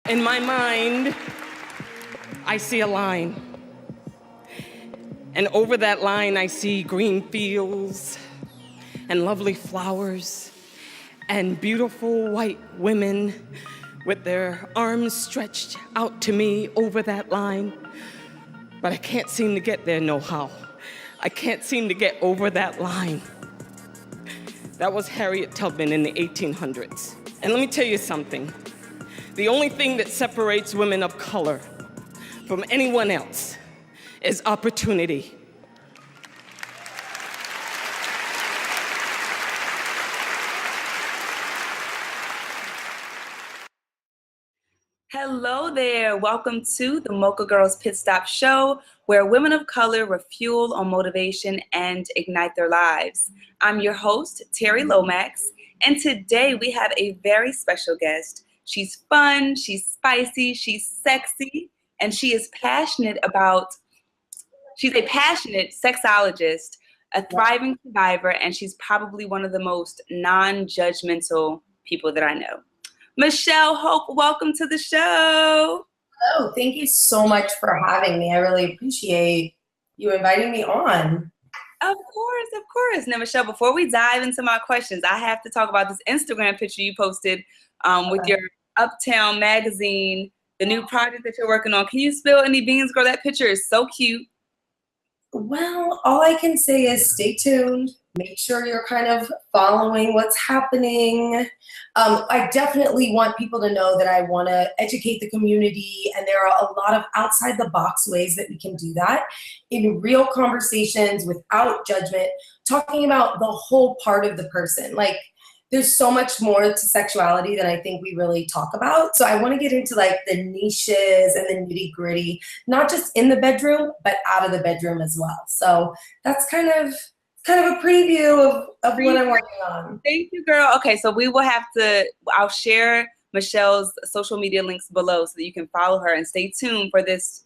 In my mind, I see a line. And over that line, I see green fields and lovely flowers and beautiful white women with their arms stretched out to me over that line. But I can't seem to get there no how. I can't seem to get over that line. That was Harriet Tubman in the 1800s. And let me tell you something. The only thing that separates women of color from anyone else is opportunity. Hello there. Welcome to the Mocha Girls Pit Stop Show, where women of color refuel on motivation and ignite their lives. I'm your host, Terry Lomax, and today we have a very special guest. She's fun, she's spicy, she's sexy, and she is passionate about, she's a passionate sexologist, a thriving survivor, and she's probably one of the most non-judgmental people that I know. Michelle Hope, welcome to the show. Oh, thank you so much for having me. I really appreciate you inviting me on. Of course, of course. Now, Michelle, before we dive into my questions, I have to talk about this Instagram picture you posted with your Uptown magazine, the new project that you're working on. Can you spill any beans, girl? That picture is so cute. Well, all I can say is stay tuned. Make sure you're kind of following what's happening. I definitely want people to know that I want to educate the community, and there are a lot of outside the box ways that we can do that in real conversations without judgment, talking about the whole part of the person. Like, there's so much more to sexuality than I think we really talk about. So I want to get into like the niches and the nitty gritty, not just in the bedroom, but out of the bedroom as well. So that's kind of a preview of what I'm working on. Thank you, girl. Okay, so we will have to, I'll share Michelle's social media links below so that you can follow her and stay tuned for this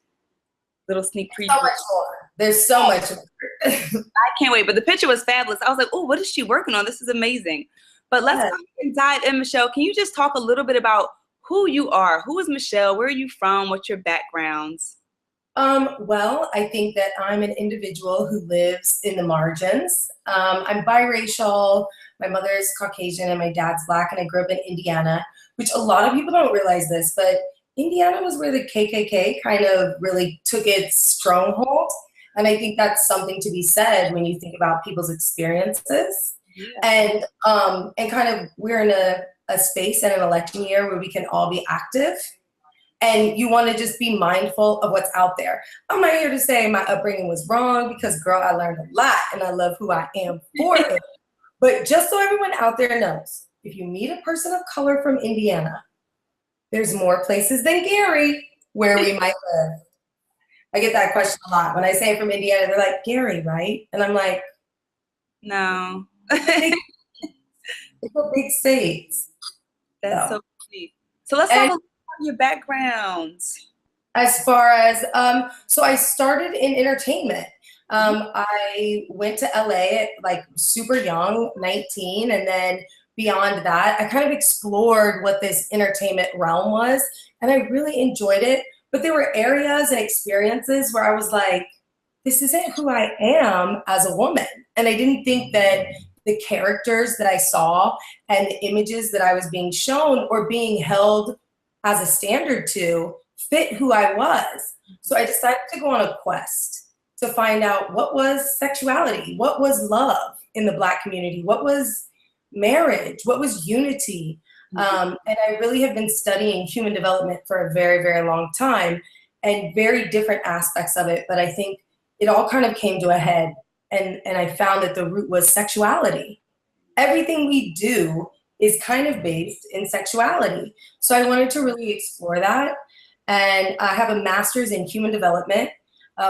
little sneak preview. So much more. There's so much more. I can't wait, but the picture was fabulous. I was like, oh, what is she working on? This is amazing. But let's go ahead and dive in, Michelle. Can you just talk a little bit about who you are? Who is Michelle? Where are you from? What's your backgrounds? Well, I think that I'm an individual who lives in the margins. I'm biracial. My mother is Caucasian and my dad's Black, and I grew up in Indiana, which a lot of people don't realize this, but Indiana was where the KKK kind of really took its stronghold. And I think that's something to be said when you think about people's experiences. Yeah. And kind of we're in a space and an election year where we can all be active. And you want to just be mindful of what's out there. I'm not here to say my upbringing was wrong because, girl, I learned a lot and I love who I am for it. But just so everyone out there knows, if you meet a person of color from Indiana, there's more places than Gary where we might live. I get that question a lot. When I say from Indiana, they're like, Gary, right? And I'm like, no. It's a big state. That's so sweet. So let's talk about your backgrounds. As far as, so I started in entertainment. I went to LA at like super young, 19, and then beyond that, I kind of explored what this entertainment realm was, and I really enjoyed it. But there were areas and experiences where I was like, this isn't who I am as a woman. And I didn't think that the characters that I saw and the images that I was being shown or being held as a standard to fit who I was. So I decided to go on a quest to find out what was sexuality, what was love in the Black community, what was marriage, what was unity. And I really have been studying human development for a very, very long time and very different aspects of it. But I think it all kind of came to a head, and I found that the root was sexuality. Everything we do is kind of based in sexuality. So I wanted to really explore that. And I have a master's in human development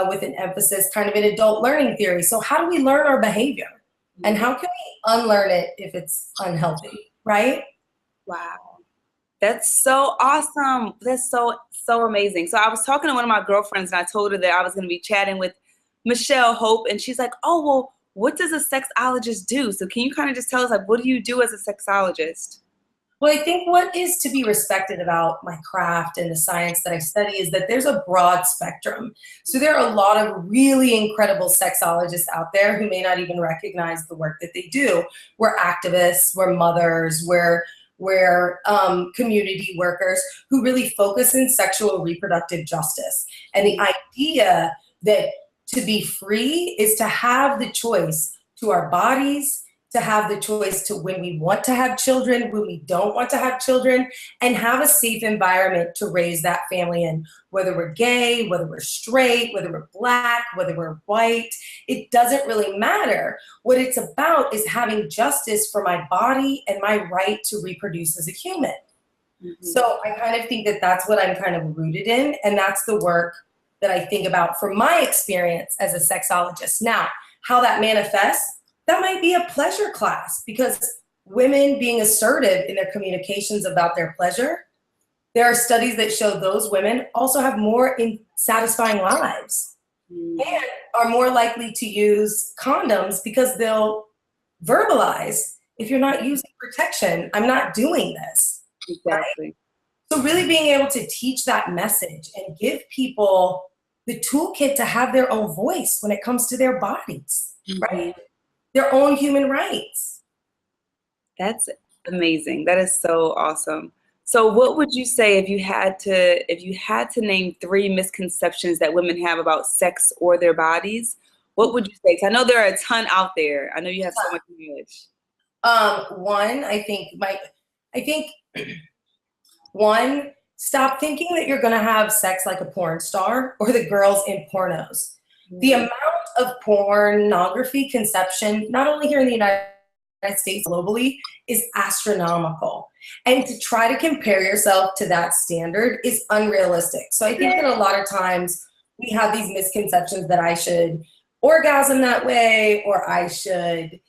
with an emphasis kind of in adult learning theory. So how do we learn our behavior? And how can we unlearn it if it's unhealthy, right? Wow. That's so awesome. That's so amazing. So I was talking to one of my girlfriends and I told her that I was going to be chatting with Michelle Hope, and she's like, oh, well, what does a sexologist do? So can you kind of just tell us, like, what do you do as a sexologist? Well, I think what is to be respected about my craft and the science that I study is that there's a broad spectrum. So there are a lot of really incredible sexologists out there who may not even recognize the work that they do. We're activists, we're mothers, we're community workers who really focus in sexual reproductive justice. And the idea that to be free is to have the choice to our bodies, to have the choice to when we want to have children, when we don't want to have children, and have a safe environment to raise that family in. Whether we're gay, whether we're straight, whether we're Black, whether we're white, it doesn't really matter. What it's about is having justice for my body and my right to reproduce as a human. Mm-hmm. So I kind of think that that's what I'm kind of rooted in, and that's the work that I think about from my experience as a sexologist. Now, how that manifests, that might be a pleasure class, because women being assertive in their communications about their pleasure, there are studies that show those women also have more satisfying lives and are more likely to use condoms because they'll verbalize, if you're not using protection, I'm not doing this. Exactly. Right? So really being able to teach that message and give people the toolkit to have their own voice when it comes to their bodies, right? Their own human rights. That's amazing. That is so awesome. So what would you say if you had to name 3 misconceptions that women have about sex or their bodies? What would you say? 'Cause I know there are a ton out there. I know you have so much knowledge. One, stop thinking that you're gonna have sex like a porn star or the girls in pornos. The amount of pornography conception, not only here in the United States, globally, is astronomical. And to try to compare yourself to that standard is unrealistic. So I think that a lot of times we have these misconceptions that I should orgasm that way, or I should,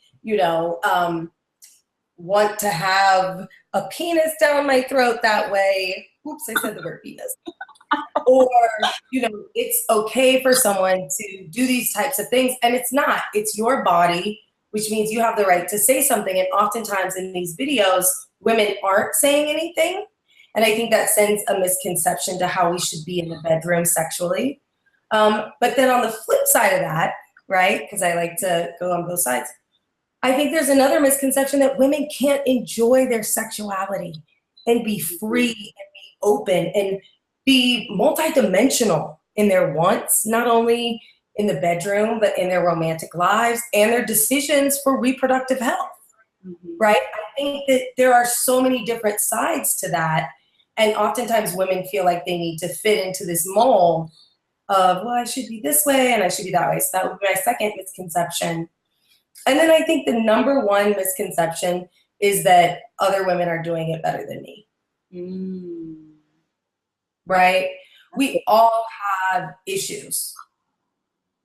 want to have a penis down my throat that way. Oops, I said the word penis. Or, it's okay for someone to do these types of things, and it's not. It's your body, which means you have the right to say something. And oftentimes in these videos, women aren't saying anything. And I think that sends a misconception to how we should be in the bedroom sexually. But then on the flip side of that, right, because I like to go on both sides, I think there's another misconception that women can't enjoy their sexuality and be free and be open and be multidimensional in their wants, not only in the bedroom, but in their romantic lives and their decisions for reproductive health, right? I think that there are so many different sides to that. And oftentimes women feel like they need to fit into this mold of, well, I should be this way and I should be that way. So that would be my second misconception. And then I think the number one misconception is that other women are doing it better than me. Right? We all have issues,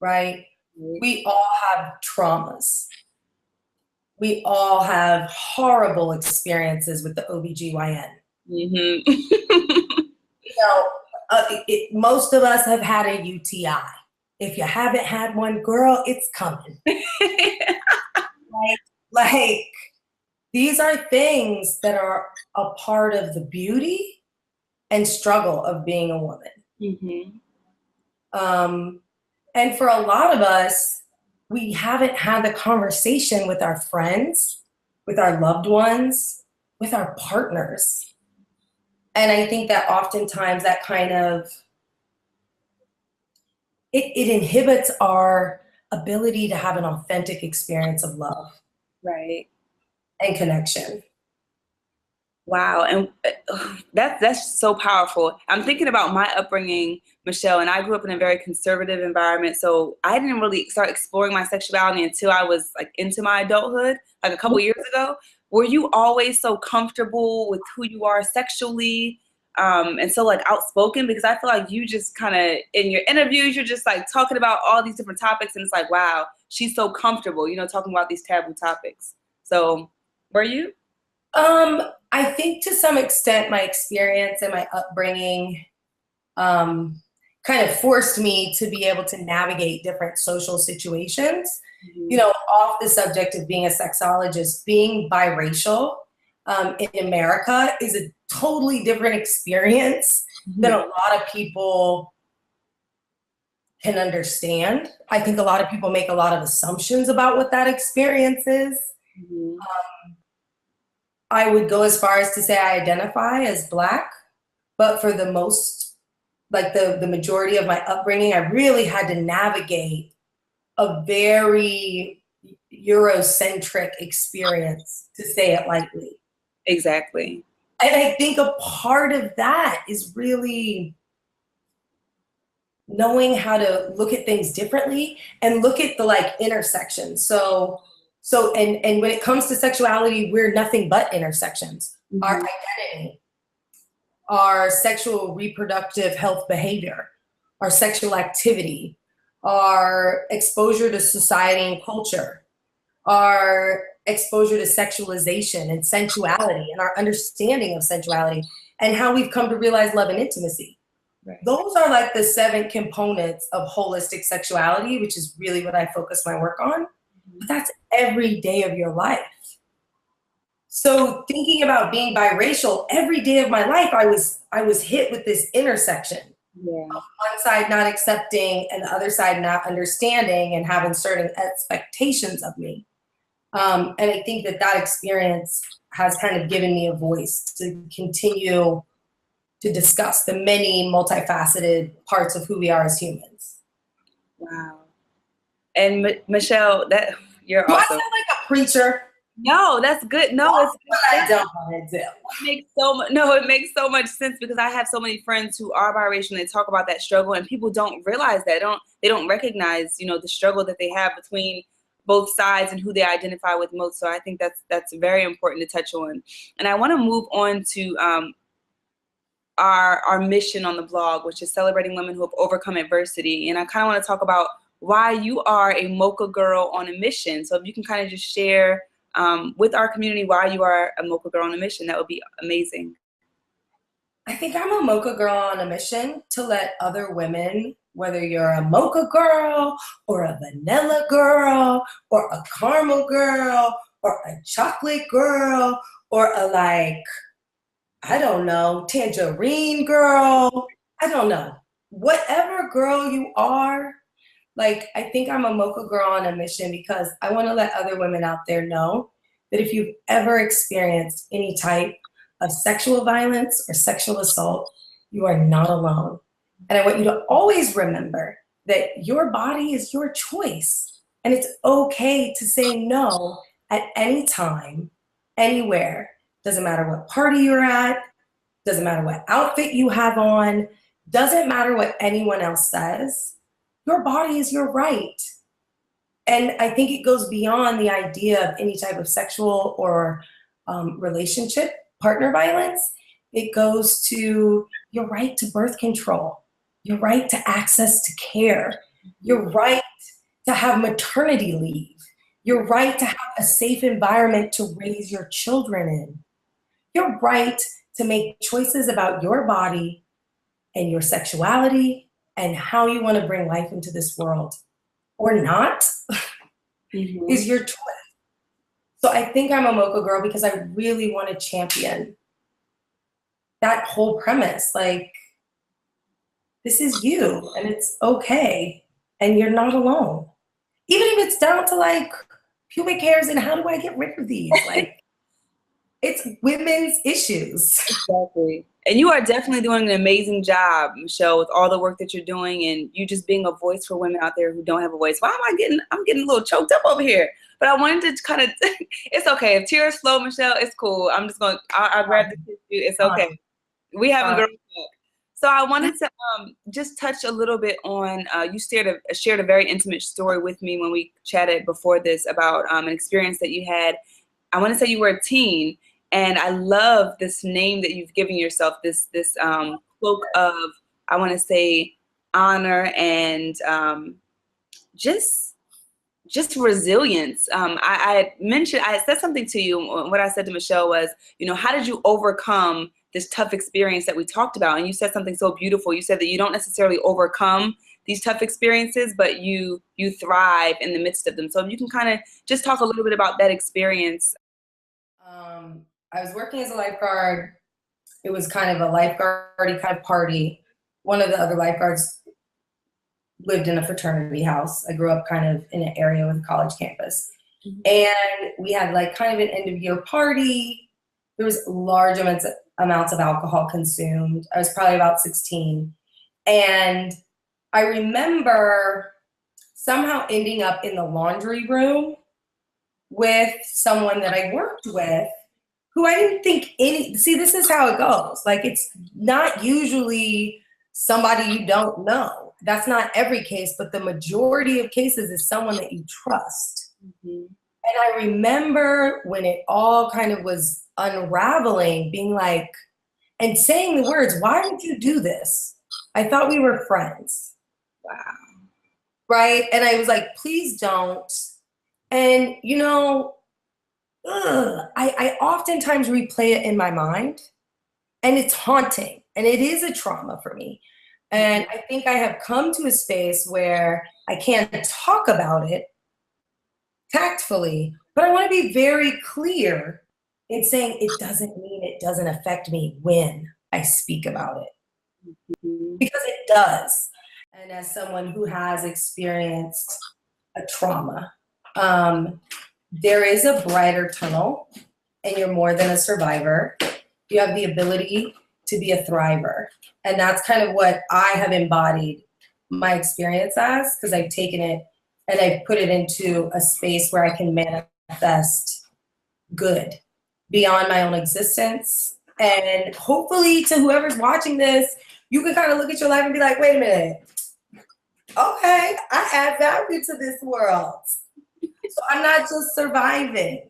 right? We all have traumas. We all have horrible experiences with the OBGYN. Most of us have had a UTI. If you haven't had one, girl, it's coming. Like, these are things that are a part of the beauty and struggle of being a woman. And for a lot of us, we haven't had the conversation with our friends, with our loved ones, with our partners. And I think that oftentimes that kind of, it inhibits our ability to have an authentic experience of love. Right. And connection. Wow, and that's so powerful. I'm thinking about my upbringing, Michelle, and I grew up in a very conservative environment, so I didn't really start exploring my sexuality until I was like into my adulthood, like a couple years ago. Were you always so comfortable with who you are sexually, and so like outspoken? Because I feel like you just kind of, in your interviews, you're just like talking about all these different topics, and it's like, wow, she's so comfortable, talking about these taboo topics. So were you? I think to some extent my experience and my upbringing kind of forced me to be able to navigate different social situations. Off the subject of being a sexologist, being biracial in America is a totally different experience than a lot of people can understand. I think a lot of people make a lot of assumptions about what that experience is. I would go as far as to say I identify as Black, but for the most, like the majority of my upbringing, I really had to navigate a very Eurocentric experience, to say it lightly. Exactly. And I think a part of that is really knowing how to look at things differently and look at the like intersections. So when it comes to sexuality, we're nothing but intersections. Our identity, our sexual reproductive health behavior, our sexual activity, our exposure to society and culture, our exposure to sexualization and sensuality, and our understanding of sensuality, and how we've come to realize love and intimacy. Right. Those are like the 7 components of holistic sexuality, which is really what I focus my work on. But that's every day of your life. So thinking about being biracial, every day of my life, I was hit with this intersection. Yeah. Of one side not accepting and the other side not understanding and having certain expectations of me. And I think that experience has kind of given me a voice to continue to discuss the many multifaceted parts of who we are as humans. Wow. And Michelle, that you're do awesome. I sound like a preacher? No, that's good. No, it's what I don't want to do. It makes so much sense, because I have so many friends who are biracial and they talk about that struggle, and people don't realize that. They don't recognize, the struggle that they have between both sides and who they identify with most. So I think that's very important to touch on. And I want to move on to our mission on the blog, which is celebrating women who have overcome adversity. And I kind of want to talk about why you are a Mocha girl on a mission. So if you can kind of just share with our community why you are a Mocha girl on a mission, that would be amazing. I think I'm a Mocha girl on a mission to let other women, whether you're a Mocha girl or a vanilla girl or a caramel girl or a chocolate girl or a I don't know, tangerine girl, I don't know. Whatever girl you are, I think I'm a Mocha girl on a mission because I want to let other women out there know that if you've ever experienced any type of sexual violence or sexual assault, you are not alone. And I want you to always remember that your body is your choice. And it's okay to say no at any time, anywhere. Doesn't matter what party you're at, doesn't matter what outfit you have on, doesn't matter what anyone else says. Your body is your right. And I think it goes beyond the idea of any type of sexual or relationship, partner violence. It goes to your right to birth control, your right to access to care, your right to have maternity leave, your right to have a safe environment to raise your children in, your right to make choices about your body and your sexuality and how you want to bring life into this world or not is your choice. So I think I'm a Mocha girl because I really want to champion that whole premise. This is you and it's okay and you're not alone. Even if it's down to pubic hairs and how do I get rid of these? It's women's issues. Exactly. And you are definitely doing an amazing job, Michelle, with all the work that you're doing and you just being a voice for women out there who don't have a voice. I'm getting a little choked up over here. But I wanted to kind of, it's okay. If tears flow, Michelle, it's cool. I'm just going to, I'll grab the tissue. It's okay. We haven't grown up. So I wanted to just touch a little bit on, you shared a very intimate story with me when we chatted before this about an experience that you had. I want to say you were a teen. And I love this name that you've given yourself, this cloak of, I want to say, honor and just resilience. I said something to you. What I said to Michelle was, how did you overcome this tough experience that we talked about? And you said something so beautiful. You said that you don't necessarily overcome these tough experiences, but you thrive in the midst of them. So if you can kind of just talk a little bit about that experience. I was working as a lifeguard. It was kind of a lifeguardy kind of party. One of the other lifeguards lived in a fraternity house. I grew up kind of in an area with a college campus. And we had like kind of an end of year party. There was large amounts of alcohol consumed. I was probably about 16. And I remember somehow ending up in the laundry room with someone that I worked with who I didn't think see, this is how it goes. Like, it's not usually somebody you don't know. That's not every case, but the majority of cases is someone that you trust. And I remember when it all kind of was unraveling, being like, and saying the words, "Why would you do this? I thought we were friends." Wow. Right? And I was like, please don't. And, you know, I oftentimes replay it in my mind, and it's haunting, and it is a trauma for me. And I think I have come to a space where I can't talk about it tactfully, but I want to be very clear in saying it doesn't mean it doesn't affect me when I speak about it, because it does. And as someone who has experienced a trauma, there is a brighter tunnel, and you're more than a survivor. You have the ability to be a thriver. And that's kind of what I have embodied my experience as, because I've taken it and I've put it into a space where I can manifest good beyond my own existence. And hopefully, to whoever's watching this, you can kind of look at your life and be like, wait a minute. Okay, I add value to this world. So I'm not just surviving.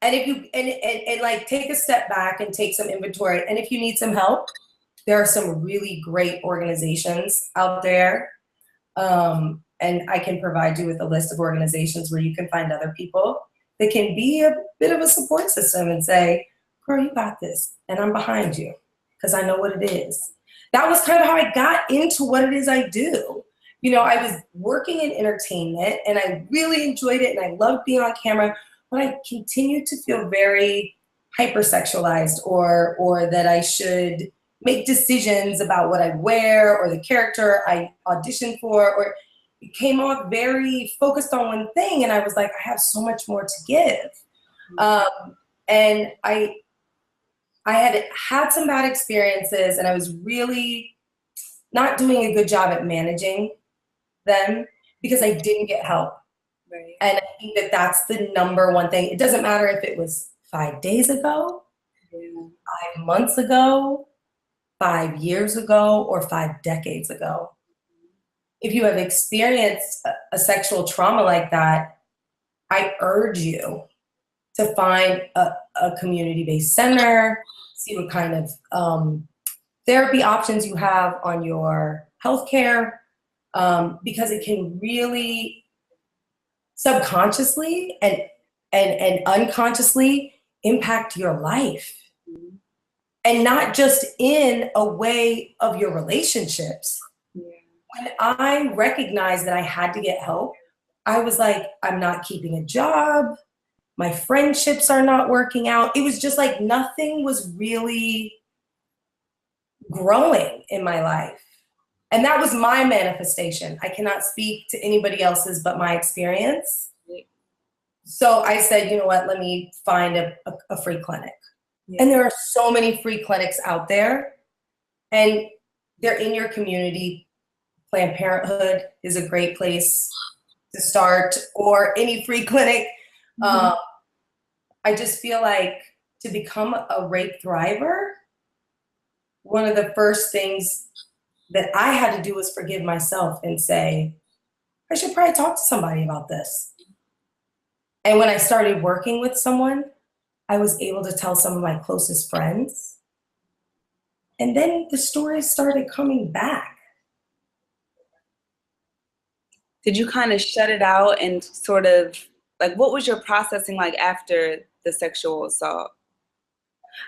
And if you and like take a step back and take some inventory. And if you need some help, there are some really great organizations out there. And I can provide you with a list of organizations where you can find other people that can be a bit of a support system and say, girl, you got this, and I'm behind you because I know what it is. That was kind of how I got into what it is I do. You know, I was working in entertainment and I really enjoyed it and I loved being on camera, but I continued to feel very hypersexualized or that I should make decisions about what I wear or the character I auditioned for, or it came off very focused on one thing. And I was like, I have so much more to give. And I had some bad experiences, and I was really not doing a good job at managing them because I didn't get help. Right. And I think that that's the number one thing. It doesn't matter if it was 5 days ago, 5 months ago, 5 years ago, or 5 decades ago. If you have experienced a sexual trauma like that, I urge you to find a community-based center, see what kind of therapy options you have on your healthcare, because it can really subconsciously and unconsciously impact your life. And not just in a way of your relationships. When I recognized that I had to get help, I was like, I'm not keeping a job. My friendships are not working out. It was just like nothing was really growing in my life. And that was my manifestation. I cannot speak to anybody else's but my experience. So I said, you know what, let me find a free clinic. And there are so many free clinics out there, and they're in your community. Planned Parenthood is a great place to start, or any free clinic. I just feel like to become a rape thriver, one of the first things that I had to do was forgive myself and say, I should probably talk to somebody about this. And when I started working with someone, I was able to tell some of my closest friends. And then the stories started coming back. Did you kind of shut it out and sort of, like, what was your processing like after the sexual assault?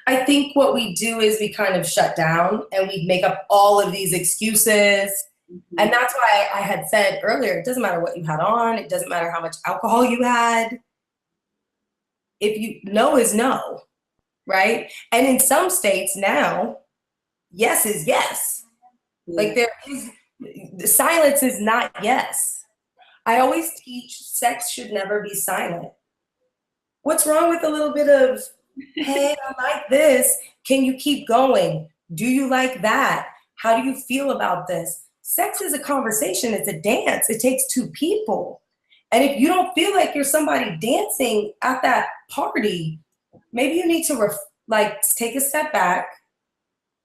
I think what we do is we kind of shut down and we make up all of these excuses. And that's why I had said earlier, it doesn't matter what you had on. It doesn't matter how much alcohol you had. if you no is no, right? And in some states now, yes is yes. Like there is, the silence is not yes. I always teach sex should never be silent. What's wrong with a little bit of, hey, I like this. Can you keep going? Do you like that? How do you feel about this? Sex is a conversation. It's a dance. It takes two people. And if you don't feel like you're somebody dancing at that party, maybe you need to take a step back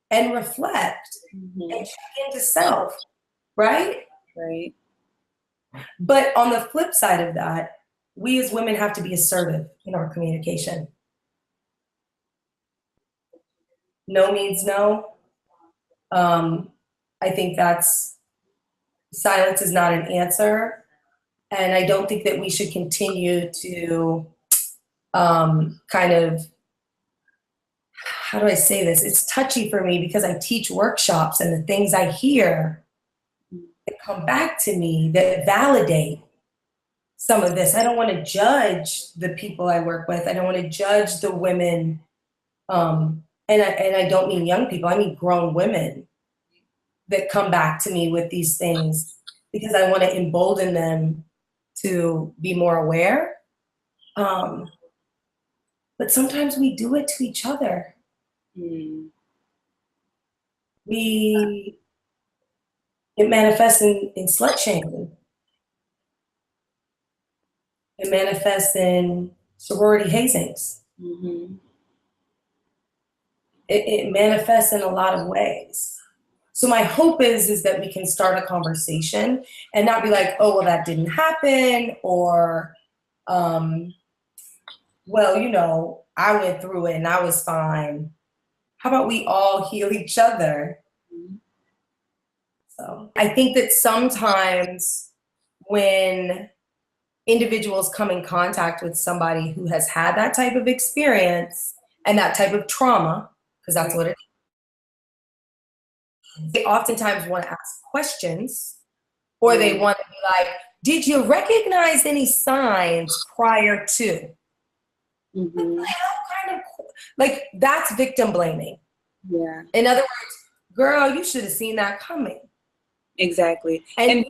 and reflect and check into self, right? Right. But on the flip side of that, we as women have to be assertive in our communication. No means no. I think silence is not an answer. And I don't think that we should continue to kind of, how do I say this? It's touchy for me because I teach workshops and the things I hear that come back to me that validate some of this. I don't want to judge the people I work with. I don't want to judge the women. And I don't mean young people. I mean grown women that come back to me with these things because I want to embolden them to be more aware. But sometimes we do it to each other. It manifests in slut shaming. It manifests in sorority hazings. It manifests in a lot of ways. So my hope is that we can start a conversation and not be like, oh, well, that didn't happen, or, well, you know, I went through it and I was fine. How about we all heal each other? So I think that sometimes when individuals come in contact with somebody who has had that type of experience and that type of trauma, because that's what it is, they oftentimes want to ask questions, or they want to be like, did you recognize any signs prior to? Like, that's victim blaming. Yeah. In other words, girl, you should have seen that coming. Exactly. And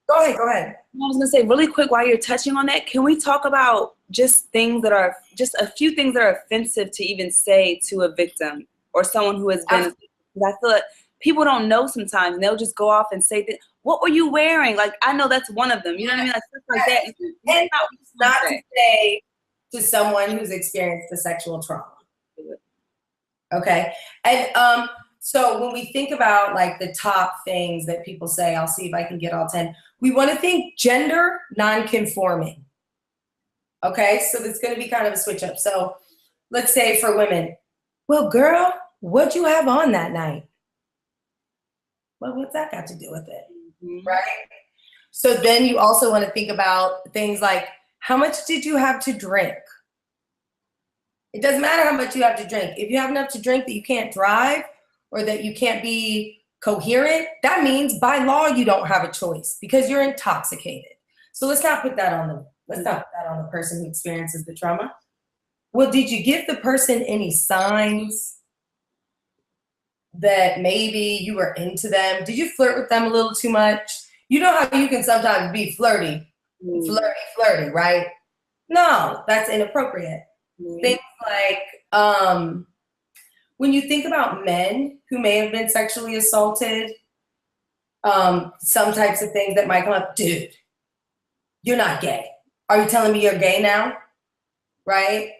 Go ahead. I was gonna say really quick, while you're touching on that, can we talk about just a few things that are offensive to even say to a victim or someone who has been? I feel like people don't know sometimes, and they'll just go off and say, "What were you wearing?" Like, I know that's one of them. You know what I mean? Like stuff like that. And not to say to someone who's experienced the sexual trauma. Okay, and so when we think about like the top things that people say, I'll see if I can get all 10. We want to think gender non-conforming. Okay, so it's going to be kind of a switch up. So let's say for women, well, girl, what'd you have on that night? Well, what's that got to do with it? Right? So then you also want to think about things like, how much did you have to drink? It doesn't matter how much you have to drink. If you have enough to drink that you can't drive or that you can't be coherent, that means by law you don't have a choice because you're intoxicated. So let's not put that on the person who experiences the trauma. Well, did you give the person any signs that maybe you were into them? Did you flirt with them a little too much? You know how you can sometimes be flirty, right? No, that's inappropriate. Things like when you think about men who may have been sexually assaulted, some types of things that might come up, dude, you're not gay. Are you telling me you're gay now? Right?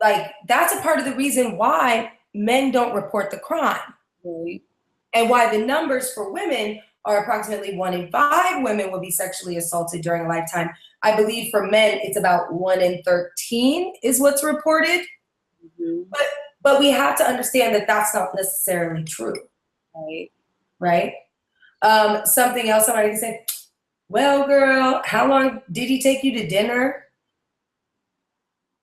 Like, that's a part of the reason why men don't report the crime. And why the numbers for women are approximately 1 in 5 women will be sexually assaulted during a lifetime. I believe for men, it's about 1 in 13 is what's reported. But we have to understand that that's not necessarily true. Right? Something else somebody can say, well, girl, how long did he take you to dinner?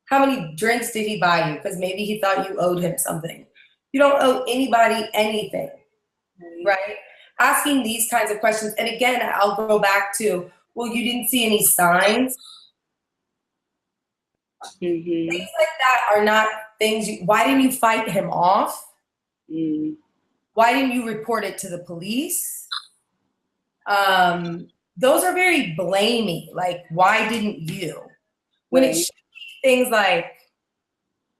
How many drinks did he buy you? Because maybe he thought you owed him something. You don't owe anybody anything, right? Asking these kinds of questions. And again, I'll go back to, well, you didn't see any signs. Mm-hmm. Things like that are not things. Why didn't you fight him off? Mm. Why didn't you report it to the police? Those are very blamey. Like, why didn't you? When it should be things like,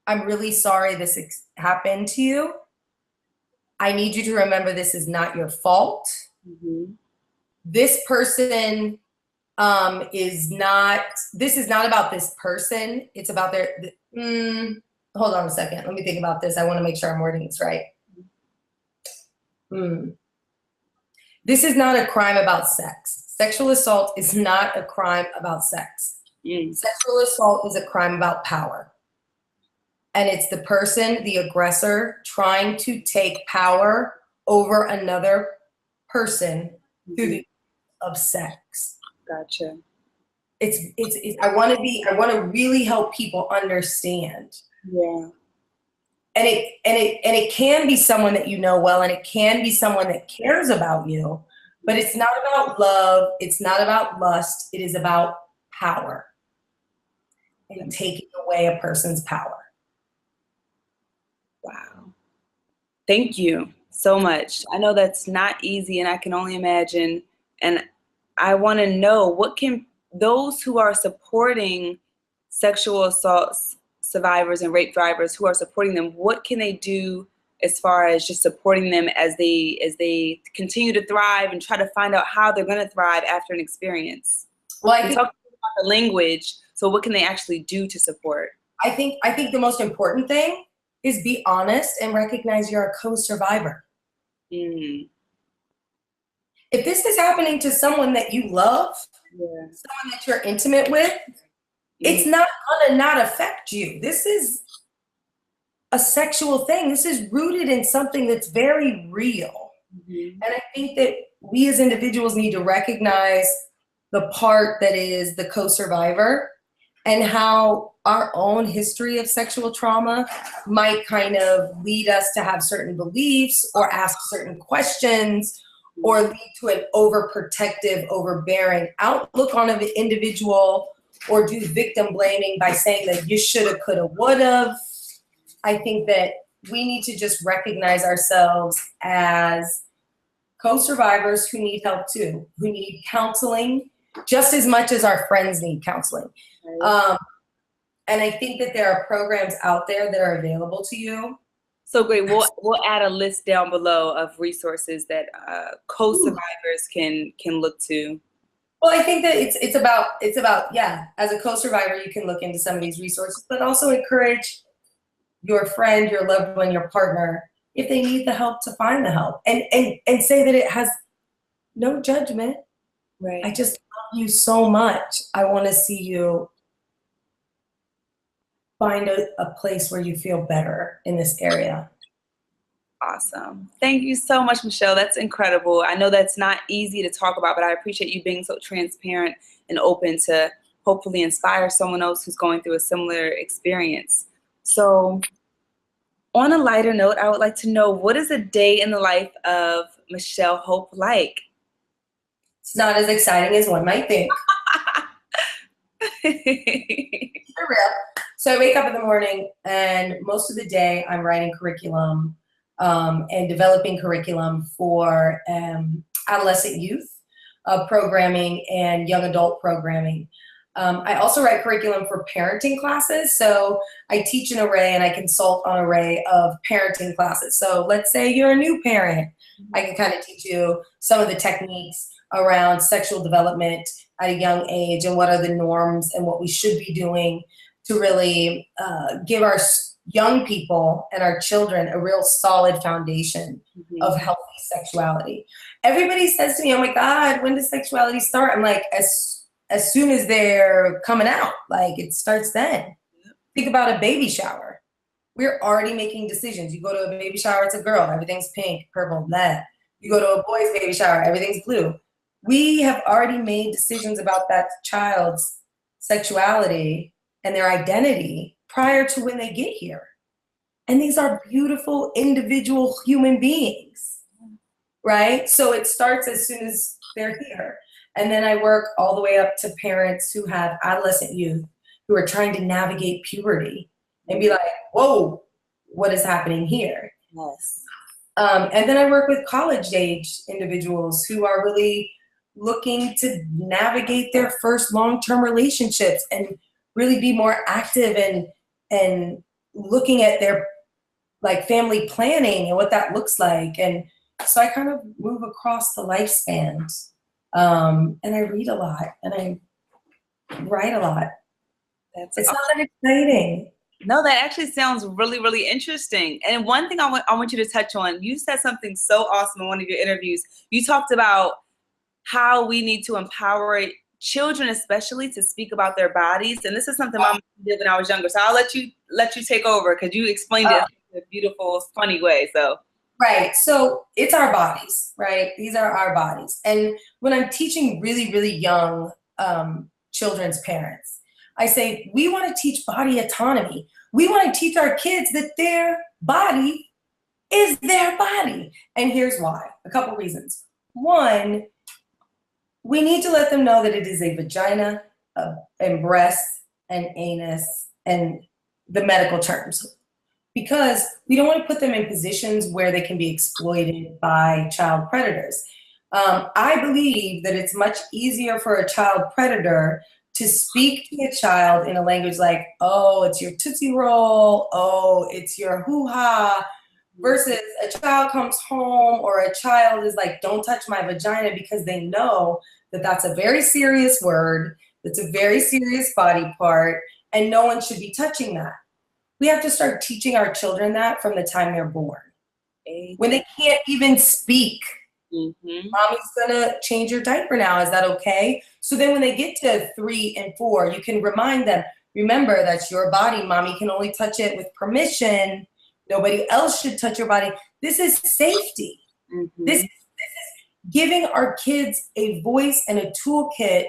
I'm really sorry this happened to you. I need you to remember this is not your fault. Mm-hmm. This person this is not about this person. It's about hold on a second. Let me think about this. I want to make sure I'm wording this right. This is not a crime about sex. Sexual assault is not a crime about sex. Sexual assault is a crime about power. And it's the person, the aggressor, trying to take power over another person through the use of sex. Gotcha. I want to really help people understand. Yeah. And it can be someone that you know well, and it can be someone that cares about you, but it's not about love, it's not about lust, it is about power. And taking away a person's power. Wow. Thank you so much. I know that's not easy, and I can only imagine. And I want to know, what can those who are supporting sexual assault survivors and rape survivors, who are supporting them, what can they do as far as just supporting them as they continue to thrive and try to find out how they're going to thrive after an experience? Well, I think talk about the language. So what can they actually do to support? I think the most important thing is be honest and recognize you're a co-survivor. Mm. If this is happening to someone that you love, someone that you're intimate with, it's not gonna not affect you. This is a sexual thing. This is rooted in something that's very real. And I think that we as individuals need to recognize the part that is the co-survivor, and how our own history of sexual trauma might kind of lead us to have certain beliefs or ask certain questions or lead to an overprotective, overbearing outlook on an individual, or do victim blaming by saying that you shoulda, coulda, woulda. I think that we need to just recognize ourselves as co-survivors who need help too, who need counseling just as much as our friends need counseling. And I think that there are programs out there that are available to you. So great. We'll add a list down below of resources that co-survivors can look to. Well, I think that it's about as a co-survivor, you can look into some of these resources, but also encourage your friend, your loved one, your partner, if they need the help, to find the help, and say that it has no judgment. Right. I just love you so much. I want to see you find a place where you feel better in this area. Awesome. Thank you so much, Michelle. That's incredible. I know that's not easy to talk about, but I appreciate you being so transparent and open to hopefully inspire someone else who's going through a similar experience. So on a lighter note, I would like to know, what is a day in the life of Michelle Hope like? It's not as exciting as one might think. For real. So I wake up in the morning, and most of the day I'm writing curriculum and developing curriculum for adolescent youth programming and young adult programming. I also write curriculum for parenting classes. So I teach an array and I consult on an array of parenting classes. So let's say you're a new parent. I can kind of teach you some of the techniques around sexual development at a young age, and what are the norms and what we should be doing to really give our young people and our children a real solid foundation of healthy sexuality. Everybody says to me, oh my God, when does sexuality start? I'm like, as soon as they're coming out, like it starts then. Think about a baby shower. We're already making decisions. You go to a baby shower, it's a girl, everything's pink, purple, red. You go to a boy's baby shower, everything's blue. We have already made decisions about that child's sexuality and their identity prior to when they get here. And these are beautiful individual human beings, right? So it starts as soon as they're here. And then I work all the way up to parents who have adolescent youth who are trying to navigate puberty and be like, whoa, what is happening here? Yes. And then I work with college-age individuals who are really looking to navigate their first long-term relationships and really be more active and looking at their like family planning and what that looks like. And so I kind of move across the lifespans. And I read a lot and I write a lot. It's not that exciting. No, that actually sounds really, really interesting. And one thing I want you to touch on, you said something so awesome in one of your interviews. You talked about how we need to empower children, especially, to speak about their bodies. And this is something my mom did when I was younger. So I'll let you take over because you explained it in a beautiful, funny way. So right. So it's our bodies, right? These are our bodies. And when I'm teaching really, really young children's parents, I say, we want to teach body autonomy. We want to teach our kids that their body is their body. And here's why. A couple reasons. One, we need to let them know that it is a vagina and breast and anus and the medical terms, because we don't want to put them in positions where they can be exploited by child predators. I believe that it's much easier for a child predator to speak to a child in a language like, oh, it's your Tootsie Roll, oh, it's your hoo-ha, versus a child comes home or a child is like, don't touch my vagina, because they know that that's a very serious word, that's a very serious body part, and no one should be touching that. We have to start teaching our children that from the time they're born. When they can't even speak, mommy's gonna change your diaper now, is that okay? So then when they get to 3 and 4, you can remind them, remember, that's your body. Mommy can only touch it with permission. Nobody else should touch your body. This is safety. This is giving our kids a voice and a toolkit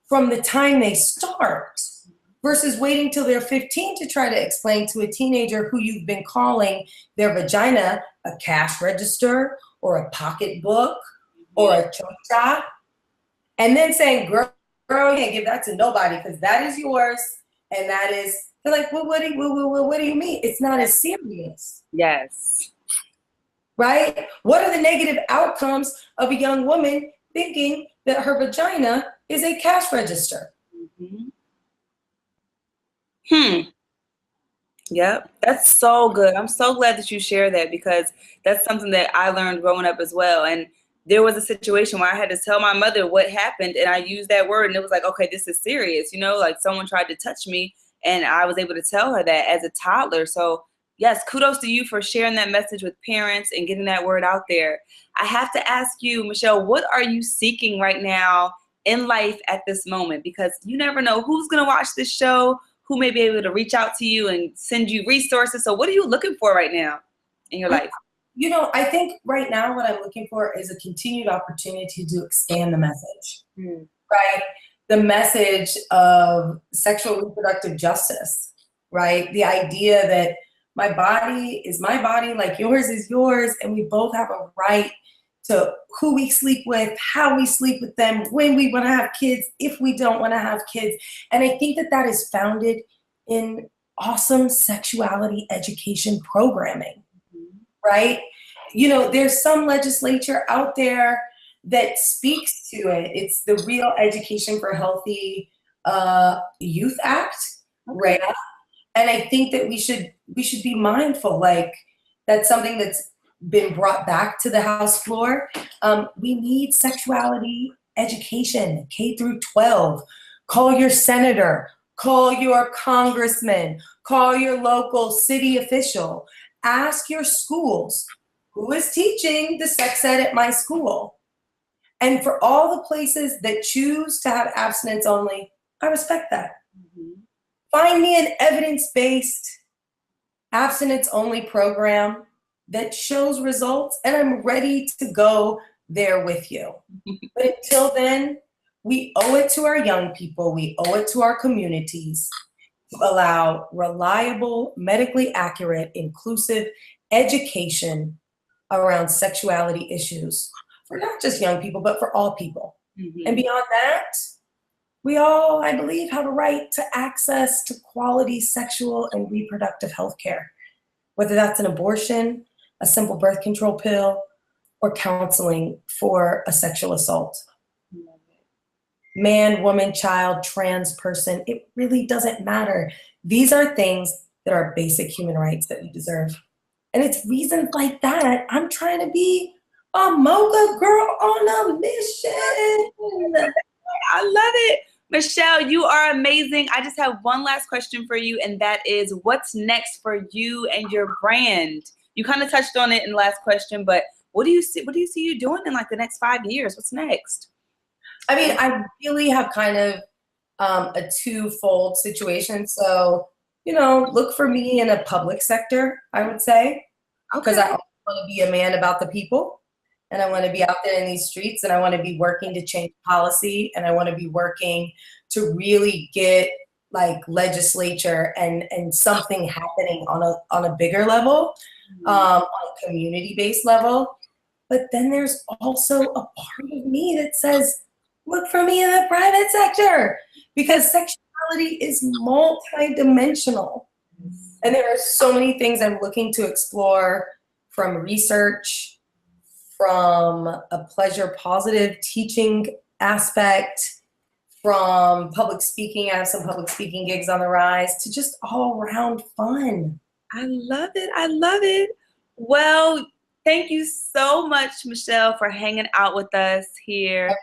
from the time they start, versus waiting till they're 15 to try to explain to a teenager who you've been calling their vagina a cash register or a pocketbook or a chocha, and then saying, girl, you can't give that to nobody because that is yours, and that is, they're like, well, what do you mean? It's not as serious. yes. Right? What are the negative outcomes of a young woman thinking that her vagina is a cash register? Yep, that's so good. I'm so glad that you share that, because that's something that I learned growing up as well. And there was a situation where I had to tell my mother what happened, and I used that word, and it was like, okay, this is serious. You know, like someone tried to touch me, and I was able to tell her that as a toddler. So yes, kudos to you for sharing that message with parents and getting that word out there. I have to ask you, Michelle, what are you seeking right now in life at this moment? Because you never know who's going to watch this show, who may be able to reach out to you and send you resources. So what are you looking for right now in your life? You know, I think right now what I'm looking for is a continued opportunity to expand the message, right? The message of sexual reproductive justice, right? The idea that my body is my body, like yours is yours, and we both have a right to who we sleep with, how we sleep with them, when we want to have kids, if we don't want to have kids. And I think that that is founded in awesome sexuality education programming, right? You know, there's some legislature out there that speaks to it. It's the Real Education for Healthy Youth Act, right? And I think that we should be mindful, like that's something that's been brought back to the House floor. We need sexuality education, K through 12. Call your senator, call your congressman, call your local city official. Ask your schools, who is teaching the sex ed at my school? And for all the places that choose to have abstinence only, I respect that. Find me an evidence-based abstinence only program that shows results, and I'm ready to go there with you. But until then, we owe it to our young people, we owe it to our communities to allow reliable, medically accurate, inclusive education around sexuality issues for not just young people, but for all people. And beyond that, we all, I believe, have a right to access to quality sexual and reproductive health care, whether that's an abortion, a simple birth control pill, or counseling for a sexual assault. Man, woman, child, trans person, it really doesn't matter. These are things that are basic human rights that we deserve. And it's reasons like that I'm trying to be a Mocha girl on a mission. I love it. Michelle, you are amazing. I just have one last question for you, and that is, what's next for you and your brand? You kind of touched on it in the last question, but what do you see you doing in like the next 5 years? What's next? I mean, I really have kind of a twofold situation. So, look for me in a public sector, I would say, because I want to be a man about the people, and I want to be out there in these streets, and I want to be working to change policy, and I want to be working to really get like legislature and something happening on a bigger level, on a community-based level. But then there's also a part of me that says, look for me in the private sector, because sexuality is multidimensional. And there are so many things I'm looking to explore, from research, from a pleasure positive teaching aspect, from public speaking. I have some public speaking gigs on the rise, to just all around fun. I love it. I love it. Well, thank you so much, Michelle, for hanging out with us here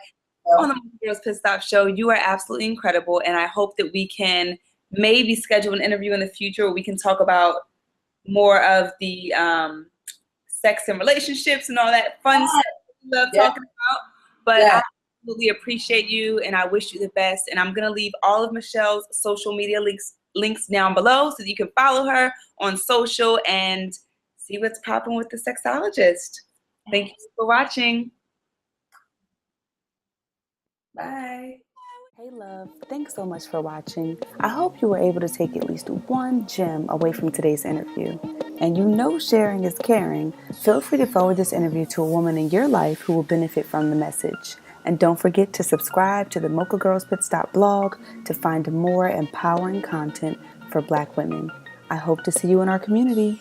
on the Girls Pit Stop Show. You are absolutely incredible, and I hope that we can maybe schedule an interview in the future where we can talk about more of the sex and relationships and all that fun stuff we love talking about. But I absolutely appreciate you, and I wish you the best. And I'm going to leave all of Michelle's social media links down below so that you can follow her on social and see what's popping with the Sexologist. Thank you for watching. Bye. Hey love, thanks so much for watching. I hope you were able to take at least one gem away from today's interview. And sharing is caring. Feel free to forward this interview to a woman in your life who will benefit from the message. And don't forget to subscribe to the Mocha Girls Pit Stop blog to find more empowering content for Black women. I hope to see you in our community.